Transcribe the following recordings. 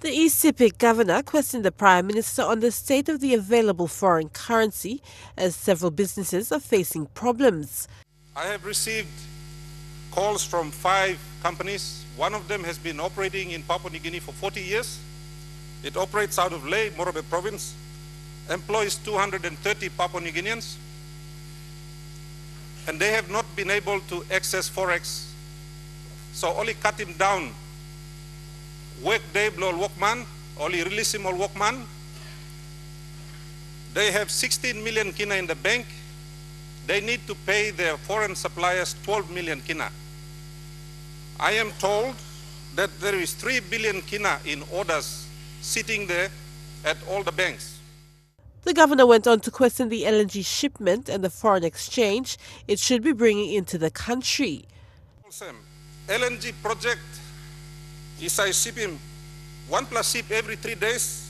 The Sepik governor questioned the Prime Minister on the state of the available foreign currency as several businesses are facing problems. I have received calls from 5 companies. One of them has been operating in Papua New Guinea for 40 years. It operates out of Leh, Morobe province, employs 230 Papua New Guineans, and they have not been able to access Forex. So only cut him down. Work day blow workman, only release him all workman. They have 16 million kina in the bank. They need to pay their foreign suppliers 12 million kina. I am told that there is 3 billion kina in orders sitting there at all the banks. The governor went on to question the LNG shipment and the foreign exchange it should be bringing into the country. LNG project is I ship him 1 plus ship every 3 days.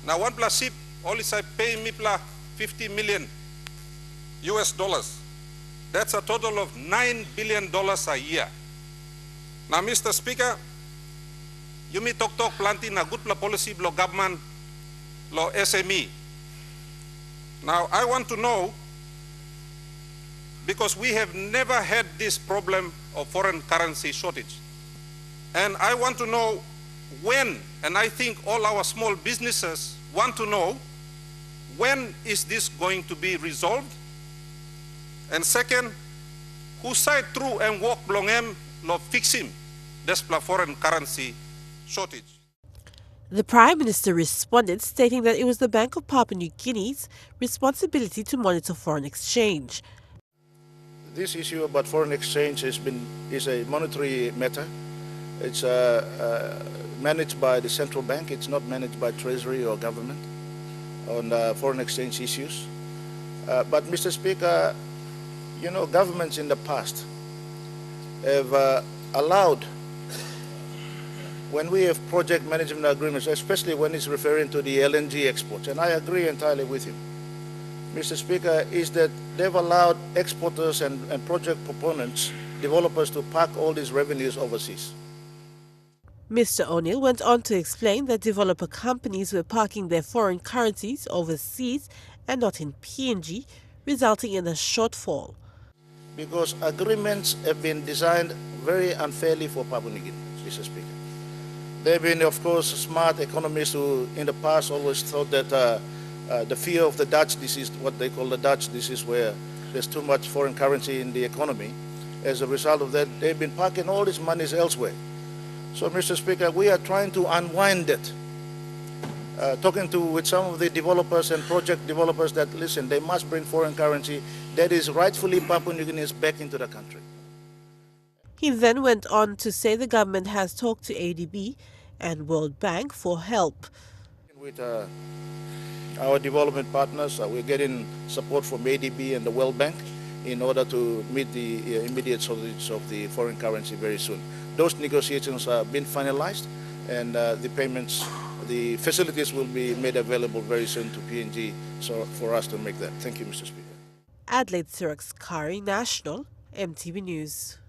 Now 1 plus ship, only I pay MIPLA 50 million US dollars. That's a total of $9 billion a year. Now, Mr. Speaker, you may talk planting a good policy blow government, law SME. Now, I want to know, because we have never had this problem of foreign currency shortage. And I want to know when, and I think all our small businesses want to know, when is this going to be resolved? And second, who side through and walk long em lo fix him this foreign currency shortage. The Prime Minister responded, stating that it was the Bank of Papua New Guinea's responsibility to monitor foreign exchange. This issue about foreign exchange is a monetary matter. It's managed by the central bank. It's not managed by Treasury or government on foreign exchange issues. But Mr. Speaker, you know, governments in the past have allowed, when we have project management agreements, especially when it's referring to the LNG exports, and I agree entirely with him, Mr. Speaker, is that they've allowed exporters and project proponents, developers, to park all these revenues overseas. Mr. O'Neill went on to explain that developer companies were parking their foreign currencies overseas and not in PNG, resulting in a shortfall. Because agreements have been designed very unfairly for Papua New Guinea, Mr. Speaker. There have been, of course, smart economists who in the past always thought that the fear of the Dutch disease, what they call the Dutch disease, where there's too much foreign currency in the economy. As a result of that, they've been parking all these monies elsewhere. So, Mr. Speaker, we are trying to unwind that. Talking with some of the developers and project developers that, listen, they must bring foreign currency that is rightfully Papua New Guineans back into the country. He then went on to say the government has talked to ADB and World Bank for help. With our development partners, we're getting support from ADB and the World Bank in order to meet the immediate shortage of the foreign currency very soon. Those negotiations have been finalized, and the payments, the facilities will be made available very soon to PNG, so for us to make that. Thank you, Mr. Speaker. Adelaide Sirax Kari, National, EMTV News.